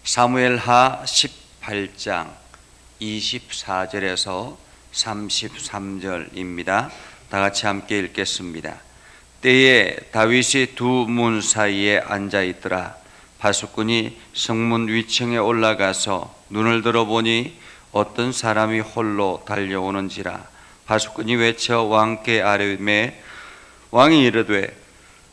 사무엘하 18장 24절에서 33절입니다. 다 같이 함께 읽겠습니다. 때에 다윗이 두 문 사이에 앉아 있더라. 바숫꾼이 성문 위층에 올라가서 눈을 들어보니 어떤 사람이 홀로 달려오는지라. 바숫꾼이 외쳐 왕께 아뢰매 왕이 이르되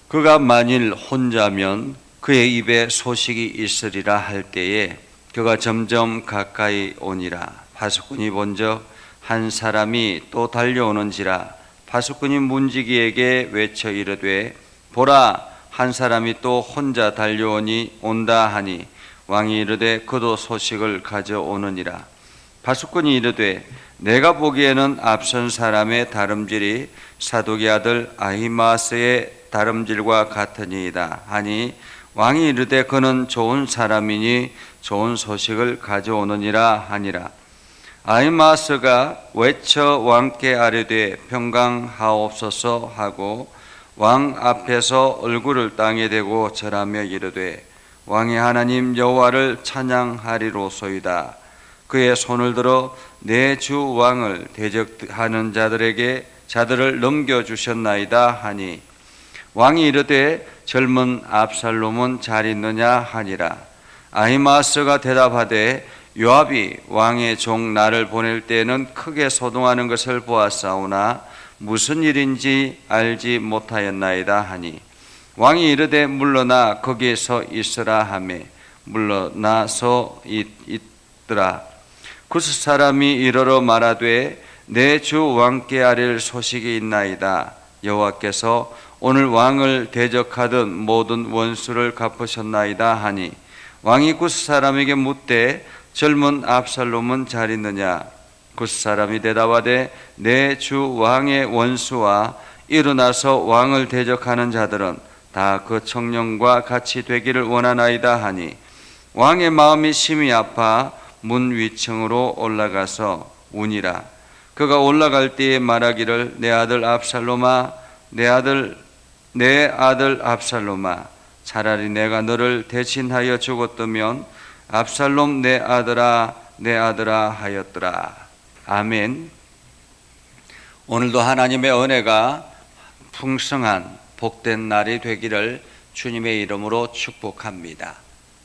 그가 만일 혼자면 그의 입에 소식이 있으리라 할 때에 그가 점점 가까이 오니라. 바숫꾼이 본적 한 사람이 또 달려오는지라. 바숫꾼이 문지기에게 외쳐 이르되 보라, 한 사람이 또 혼자 달려오니 온다 하니 왕이 이르되 그도 소식을 가져오느니라. 바숫꾼이 이르되 내가 보기에는 앞선 사람의 다름질이 사독의 아들 아히마스의 다름질과 같으니이다 하니 왕이 이르되 그는 좋은 사람이니 좋은 소식을 가져오느니라 하니라. 아히마스가 외쳐 왕께 아뢰되 평강하옵소서 하고 왕 앞에서 얼굴을 땅에 대고 절하며 이르되 왕의 하나님 여호와를 찬양하리로소이다. 그의 손을 들어 내 주 왕을 대적하는 자들을 넘겨주셨나이다 하니 왕이 이르되 젊은 압살롬은 잘 있느냐 하니라. 아히마스가 대답하되 요압이 왕의 종 나를 보낼 때에는 크게 소동하는 것을 보았사오나 무슨 일인지 알지 못하였나이다 하니 왕이 이르되 물러나 거기에서 있으라 하매 물러나서 있더라. 구스 사람이 이르러 말하되 내 주 왕께 아뢰 소식이 있나이다. 여호와께서 오늘 왕을 대적하던 모든 원수를 갚으셨나이다 하니 왕이 구스 사람에게 묻되 젊은 압살롬은 잘 있느냐? 구스 사람이 대답하되 내 주 왕의 원수와 일어나서 왕을 대적하는 자들은 다 그 청년과 같이 되기를 원하나이다 하니 왕의 마음이 심히 아파 문 위층으로 올라가서 우니라. 그가 올라갈 때에 말하기를 내 아들 압살롬아, 내 아들 압살롬아, 차라리 내가 너를 대신하여 죽었다면 압살롬 내 아들아 하였더라. 아멘. 오늘도 하나님의 은혜가 풍성한 복된 날이 되기를 주님의 이름으로 축복합니다.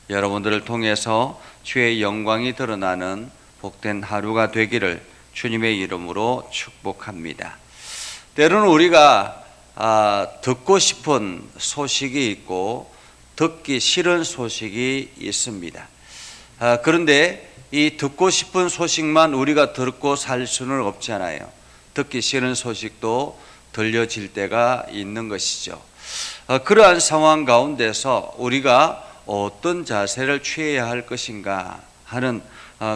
여러분들을 통해서 주의 영광이 드러나는 복된 하루가 되기를 주님의 이름으로 축복합니다. 때로는 우리가 듣고 싶은 소식이 있고 듣기 싫은 소식이 있습니다. 그런데 이 듣고 싶은 소식만 우리가 듣고 살 수는 없잖아요. 듣기 싫은 소식도 들려질 때가 있는 것이죠. 그러한 상황 가운데서 우리가 어떤 자세를 취해야 할 것인가 하는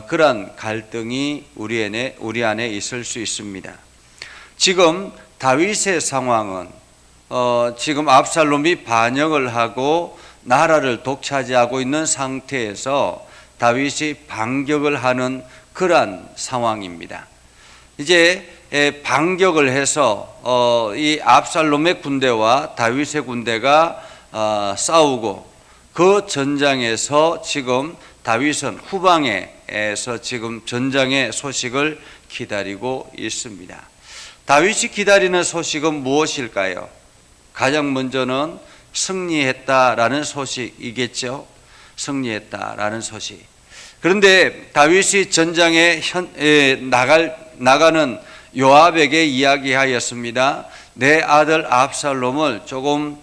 그러한 갈등이 우리 안에 있을 수 있습니다. 지금 다윗의 상황은 지금 압살롬이 반역을 하고 나라를 독차지하고 있는 상태에서 다윗이 반격을 하는 그러한 상황입니다. 이제 반격을 해서 이 압살롬의 군대와 다윗의 군대가 싸우고 그 전장에서 지금 다윗은 후방에서 지금 전장의 소식을 기다리고 있습니다. 다윗이 기다리는 소식은 무엇일까요? 가장 먼저는 승리했다라는 소식이겠죠. 승리했다라는 소식. 그런데 다윗이 전장에 나가는 요압에게 이야기하였습니다. 내 아들 압살롬을 조금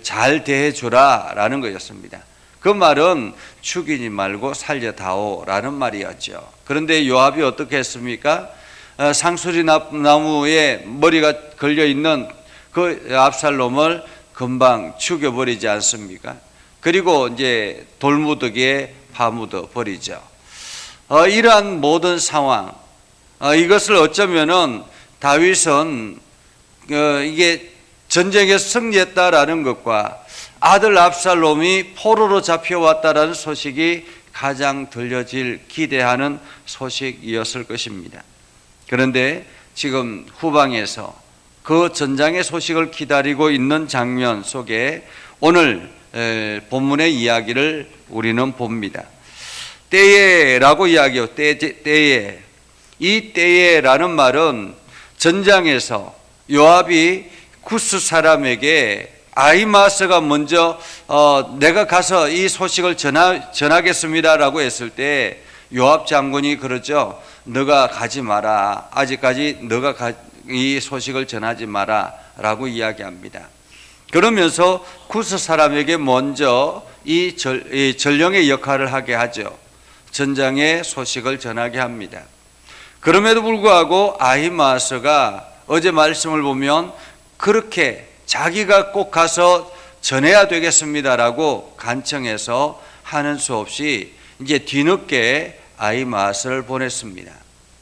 잘 대해주라 라는 것이었습니다. 그 말은 죽이지 말고 살려다오 라는 말이었죠. 그런데 요압이 어떻게 했습니까? 상수리 나무에 머리가 걸려있는 그 압살롬을 금방 죽여버리지 않습니까? 그리고 이제 돌무더기에 파묻어 버리죠. 이러한 모든 상황, 이것을 어쩌면은 다윗은 이게 전쟁에서 승리했다라는 것과 아들 압살롬이 포로로 잡혀왔다라는 소식이 가장 들려질 기대하는 소식이었을 것입니다. 그런데 지금 후방에서 그 전장의 소식을 기다리고 있는 장면 속에 오늘 본문의 이야기를 우리는 봅니다. 때에라고 이야기해요. 때에. 이 때에라는 말은 전장에서 요압이 구스 사람에게 아히마아스가 먼저 내가 가서 이 소식을 전하겠습니다라고 했을 때 요압 장군이 그러죠. 너가 가지 마라. 아직까지 너가 이 소식을 전하지 마라라고 이야기합니다. 그러면서 구스 사람에게 먼저 이 전령의 역할을 하게 하죠. 전장의 소식을 전하게 합니다. 그럼에도 불구하고 아히마아스가 어제 말씀을 보면 그렇게 자기가 꼭 가서 전해야 되겠습니다라고 간청해서 하는 수 없이 이제 뒤늦게 아히마아스를 보냈습니다.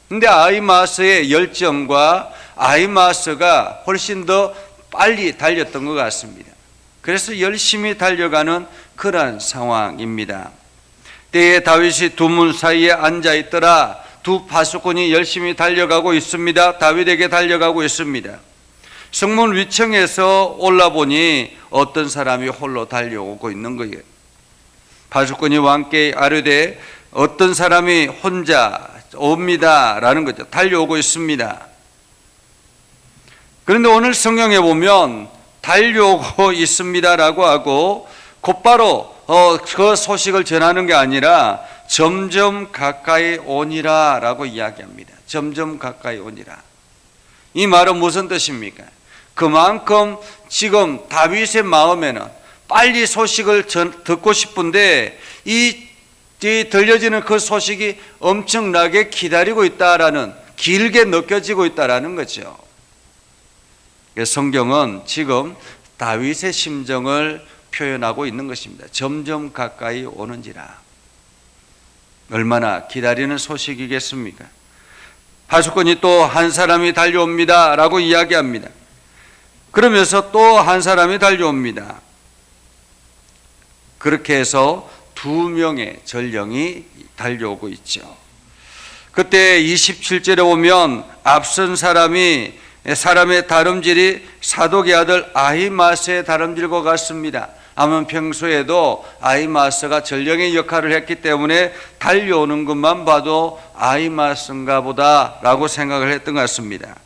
근데 아히마아스의 열정과 아히마아스가 훨씬 더 빨리 달렸던 것 같습니다. 그래서 열심히 달려가는 그러한 상황입니다. 때에 다윗이 두 문 사이에 앉아 있더라. 두 파수꾼이 열심히 달려가고 있습니다. 다윗에게 달려가고 있습니다. 성문 위층에서 올라보니 어떤 사람이 홀로 달려오고 있는 거예요. 파수꾼이 왕께 아뢰되 어떤 사람이 혼자 옵니다 라는 거죠. 달려오고 있습니다. 그런데 오늘 성경에 보면 달려오고 있습니다라고 하고 곧바로 그 소식을 전하는 게 아니라 점점 가까이 오니라 라고 이야기합니다. 점점 가까이 오니라. 이 말은 무슨 뜻입니까? 그만큼 지금 다윗의 마음에는 빨리 소식을 듣고 싶은데 이 들려지는 그 소식이 엄청나게 기다리고 있다라는, 길게 느껴지고 있다라는 거죠. 성경은 지금 다윗의 심정을 표현하고 있는 것입니다. 점점 가까이 오는지라. 얼마나 기다리는 소식이겠습니까? 파수꾼이 또 한 사람이 달려옵니다 라고 이야기합니다. 그러면서 또 한 사람이 달려옵니다. 그렇게 해서 두 명의 전령이 달려오고 있죠. 그때 27절에 보면 앞선 사람의 다름질이 사독의 아들 아히마스의 다름질과 같습니다. 아마 평소에도 아히마스가 전령의 역할을 했기 때문에 달려오는 것만 봐도 아히마스인가 보다 라고 생각을 했던 것 같습니다.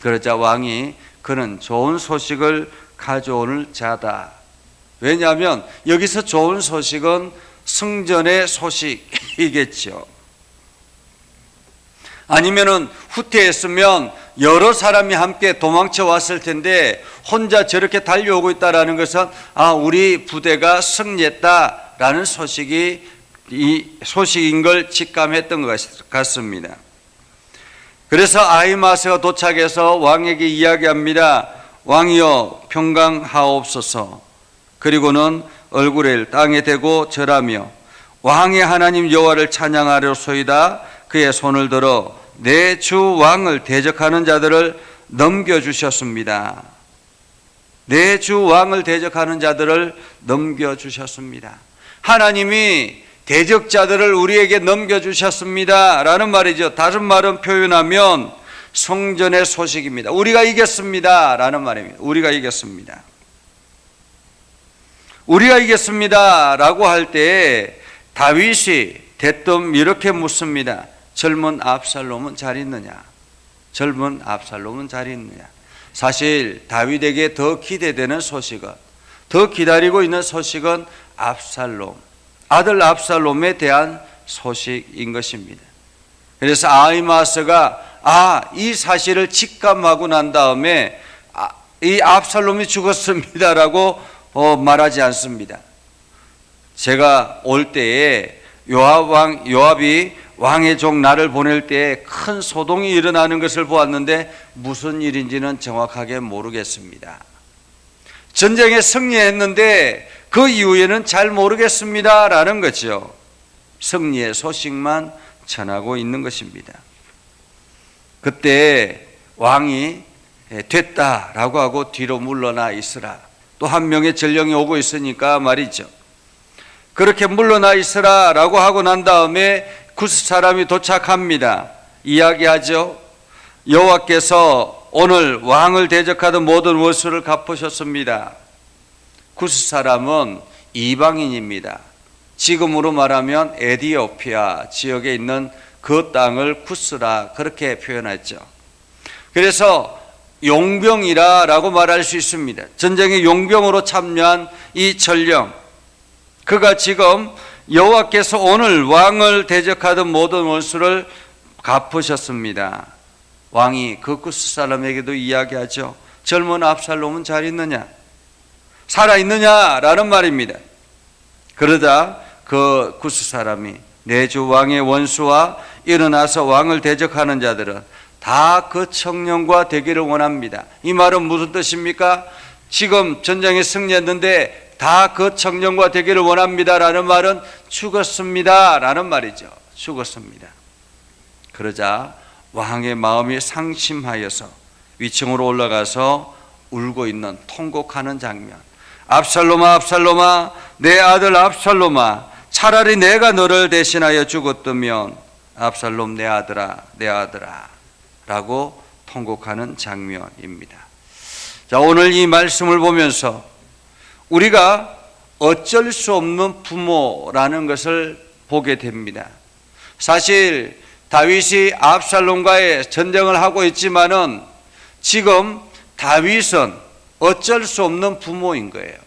그러자 왕이 그는 좋은 소식을 가져오는 자다. 왜냐하면 여기서 좋은 소식은 승전의 소식이겠죠. 아니면은 후퇴했으면 여러 사람이 함께 도망쳐 왔을 텐데 혼자 저렇게 달려오고 있다라는 것은 우리 부대가 승리했다라는 소식인 걸 직감했던 것 같습니다. 그래서 아히마스가 도착해서 왕에게 이야기합니다. 왕이여 평강하옵소서. 그리고는 얼굴을 땅에 대고 절하며 왕의 하나님 여호와를 찬양하려소이다. 그의 손을 들어 내 주 왕을 대적하는 자들을 넘겨주셨습니다. 내 주 왕을 대적하는 자들을 넘겨주셨습니다. 하나님이 대적자들을 우리에게 넘겨주셨습니다 라는 말이죠. 다른 말은 표현하면 성전의 소식입니다. 우리가 이겼습니다 라는 말입니다. 우리가 이겼습니다. 우리가 이겼습니다 라고 할 때 다윗이 대뜸 이렇게 묻습니다. 젊은 압살롬은 잘 있느냐? 젊은 압살롬은 잘 있느냐? 사실 다윗에게 더 기대되는 소식은, 더 기다리고 있는 소식은 압살롬, 아들 압살롬에 대한 소식인 것입니다. 그래서 아히마스가 이 사실을 직감하고 난 다음에 이 압살롬이 죽었습니다라고 말하지 않습니다. 제가 올 때에 요압이 왕의 종 나를 보낼 때에 큰 소동이 일어나는 것을 보았는데 무슨 일인지는 정확하게 모르겠습니다. 전쟁에 승리했는데 그 이후에는 잘 모르겠습니다 라는 거죠. 승리의 소식만 전하고 있는 것입니다. 그때 왕이 됐다라고 하고 뒤로 물러나 있으라. 또 한 명의 전령이 오고 있으니까 말이죠. 그렇게 물러나 있으라 라고 하고 난 다음에 구스 사람이 도착합니다. 이야기하죠. 여호와께서 오늘 왕을 대적하던 모든 원수를 갚으셨습니다. 구스 사람은 이방인입니다. 지금으로 말하면 에디오피아 지역에 있는 그 땅을 쿠스라 그렇게 표현했죠. 그래서 용병이라고 말할 수 있습니다. 전쟁의 용병으로 참여한 이 전령, 그가 지금 여호와께서 오늘 왕을 대적하던 모든 원수를 갚으셨습니다. 왕이 그 쿠스 사람에게도 이야기하죠. 젊은 압살롬은 잘 있느냐? 살아있느냐라는 말입니다. 그러자 그 쿠스 사람이 내 주 왕의 원수와 일어나서 왕을 대적하는 자들은 다 그 청년과 되기를 원합니다. 이 말은 무슨 뜻입니까? 지금 전쟁에 승리했는데 다 그 청년과 되기를 원합니다라는 말은 죽었습니다라는 말이죠. 죽었습니다. 그러자 왕의 마음이 상심하여서 위층으로 올라가서 울고 있는 통곡하는 장면. 압살롬아, 압살롬아, 내 아들 압살롬아, 차라리 내가 너를 대신하여 죽었다면 압살롬 내 아들아, 내 아들아 라고 통곡하는 장면입니다. 자, 오늘 이 말씀을 보면서 우리가 어쩔 수 없는 부모라는 것을 보게 됩니다. 사실 다윗이 압살롬과의 전쟁을 하고 있지만은 지금 다윗은 어쩔 수 없는 부모인 거예요.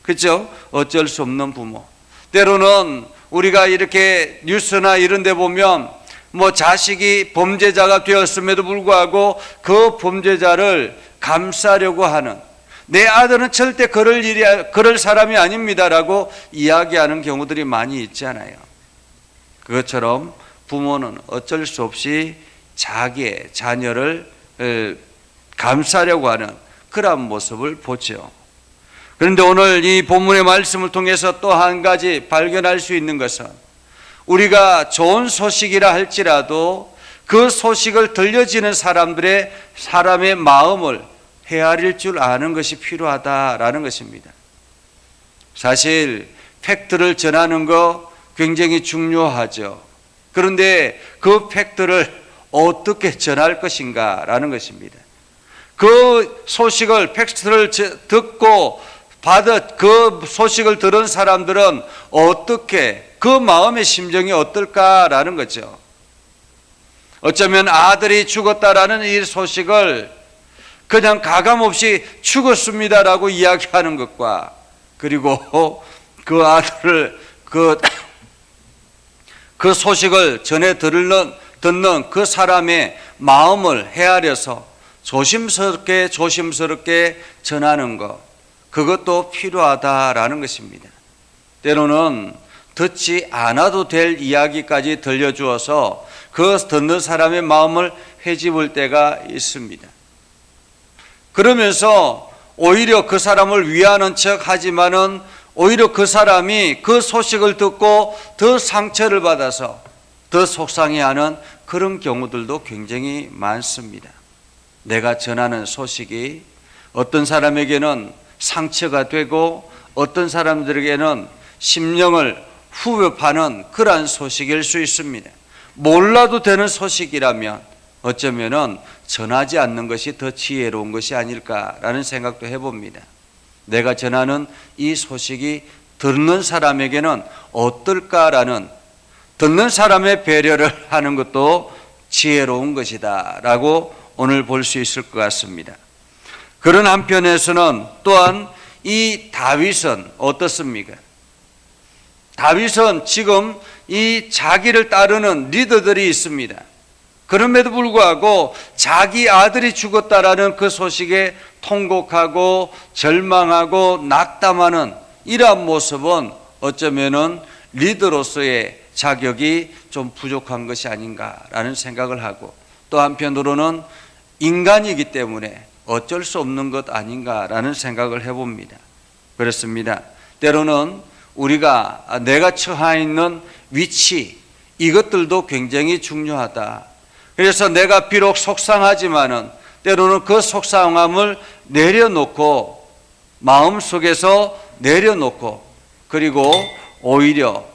그렇죠? 어쩔 수 없는 부모. 때로는 우리가 이렇게 뉴스나 이런 데 보면 뭐 자식이 범죄자가 되었음에도 불구하고 그 범죄자를 감싸려고 하는, 내 아들은 절대 그럴 사람이 아닙니다라고 이야기하는 경우들이 많이 있잖아요. 그것처럼 부모는 어쩔 수 없이 자기의 자녀를 감싸려고 하는 그런 모습을 보죠. 그런데 오늘 이 본문의 말씀을 통해서 또 한 가지 발견할 수 있는 것은, 우리가 좋은 소식이라 할지라도 그 소식을 들려지는 사람의 마음을 헤아릴 줄 아는 것이 필요하다라는 것입니다. 사실 팩트를 전하는 거 굉장히 중요하죠. 그런데 그 팩트를 어떻게 전할 것인가라는 것입니다. 그 소식을, 팩트를 듣고 그 소식을 들은 사람들은 어떻게, 그 마음의 심정이 어떨까라는 거죠. 어쩌면 아들이 죽었다라는 이 소식을 그냥 가감없이 죽었습니다라고 이야기하는 것과, 그리고 그 아들을 그 소식을 전해 듣는 그 사람의 마음을 헤아려서 조심스럽게 전하는 것, 그것도 필요하다라는 것입니다. 때로는 듣지 않아도 될 이야기까지 들려주어서 그 듣는 사람의 마음을 헤집을 때가 있습니다. 그러면서 오히려 그 사람을 위하는 척 하지만은 오히려 그 사람이 그 소식을 듣고 더 상처를 받아서 더 속상해하는 그런 경우들도 굉장히 많습니다. 내가 전하는 소식이 어떤 사람에게는 상처가 되고 어떤 사람들에게는 심령을 후벼파는 그러한 소식일 수 있습니다. 몰라도 되는 소식이라면 어쩌면은 전하지 않는 것이 더 지혜로운 것이 아닐까라는 생각도 해봅니다. 내가 전하는 이 소식이 듣는 사람에게는 어떨까라는, 듣는 사람의 배려를 하는 것도 지혜로운 것이다 라고 오늘 볼 수 있을 것 같습니다. 그런 한편에서는 또한 이 다윗은 어떻습니까? 다윗은 지금 이 자기를 따르는 리더들이 있습니다. 그럼에도 불구하고 자기 아들이 죽었다라는 그 소식에 통곡하고 절망하고 낙담하는 이러한 모습은 어쩌면은 리더로서의 자격이 좀 부족한 것이 아닌가라는 생각을 하고, 또 한편으로는 인간이기 때문에 어쩔 수 없는 것 아닌가라는 생각을 해봅니다. 그렇습니다. 때로는 내가 처해 있는 위치, 이것들도 굉장히 중요하다. 그래서 내가 비록 속상하지만은 때로는 그 속상함을 내려놓고, 마음속에서 내려놓고, 그리고 오히려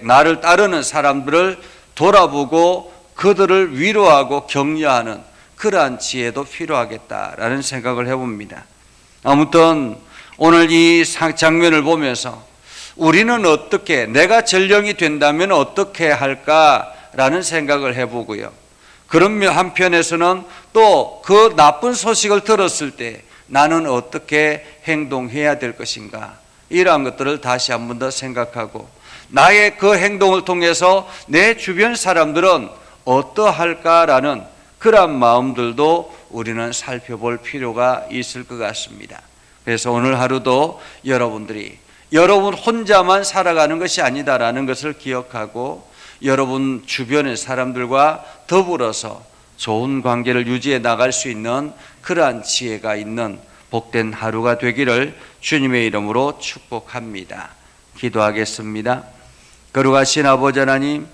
나를 따르는 사람들을 돌아보고 그들을 위로하고 격려하는 그러한 지혜도 필요하겠다라는 생각을 해봅니다. 아무튼 오늘 이 장면을 보면서 우리는 어떻게, 내가 전령이 된다면 어떻게 할까라는 생각을 해보고요. 그런 한편에서는 또 그 나쁜 소식을 들었을 때 나는 어떻게 행동해야 될 것인가, 이러한 것들을 다시 한 번 더 생각하고, 나의 그 행동을 통해서 내 주변 사람들은 어떠할까라는 그러한 마음들도 우리는 살펴볼 필요가 있을 것 같습니다. 그래서 오늘 하루도 여러분들이 여러분 혼자만 살아가는 것이 아니다라는 것을 기억하고, 여러분 주변의 사람들과 더불어서 좋은 관계를 유지해 나갈 수 있는 그러한 지혜가 있는 복된 하루가 되기를 주님의 이름으로 축복합니다. 기도하겠습니다. 거룩하신 아버지 하나님,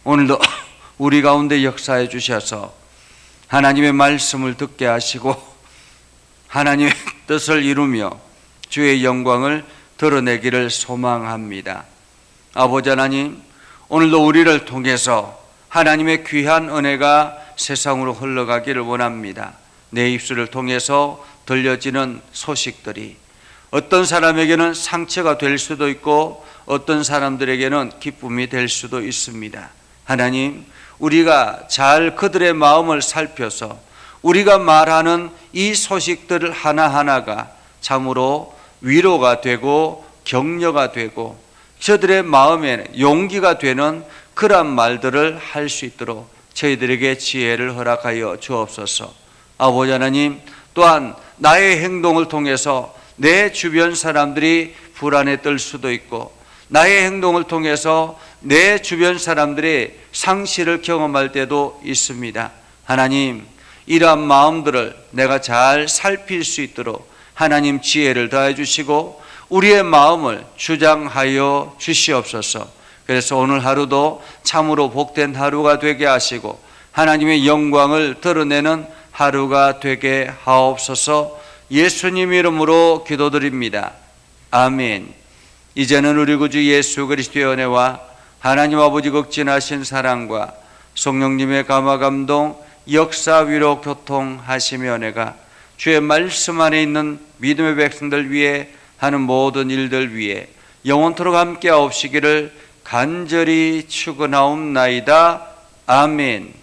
오늘도 우리 가운데 역사해 주셔서 하나님의 말씀을 듣게 하시고 하나님의 뜻을 이루며 주의 영광을 드러내기를 소망합니다. 아버지 하나님, 오늘도 우리를 통해서 하나님의 귀한 은혜가 세상으로 흘러가기를 원합니다. 내 입술을 통해서 들려지는 소식들이 어떤 사람에게는 상처가 될 수도 있고 어떤 사람들에게는 기쁨이 될 수도 있습니다. 하나님, 우리가 잘 그들의 마음을 살펴서 우리가 말하는 이 소식들 하나하나가 참으로 위로가 되고 격려가 되고 저들의 마음에 용기가 되는 그러한 말들을 할 수 있도록 저희들에게 지혜를 허락하여 주옵소서. 아버지 하나님, 또한 나의 행동을 통해서 내 주변 사람들이 불안에 떨 수도 있고 나의 행동을 통해서 내 주변 사람들이 상실을 경험할 때도 있습니다. 하나님, 이러한 마음들을 내가 잘 살필 수 있도록 하나님 지혜를 더해 주시고 우리의 마음을 주장하여 주시옵소서. 그래서 오늘 하루도 참으로 복된 하루가 되게 하시고 하나님의 영광을 드러내는 하루가 되게 하옵소서. 예수님 이름으로 기도드립니다. 아멘. 이제는 우리 구주 예수 그리스도의 은혜와 하나님 아버지 극진하신 사랑과 성령님의 감화 감동 역사 위로 교통하심의 은혜가 주의 말씀 안에 있는 믿음의 백성들 위해 하는 모든 일들 위해 영원토록 함께 하옵시기를 간절히 축원하옵나이다. 아멘.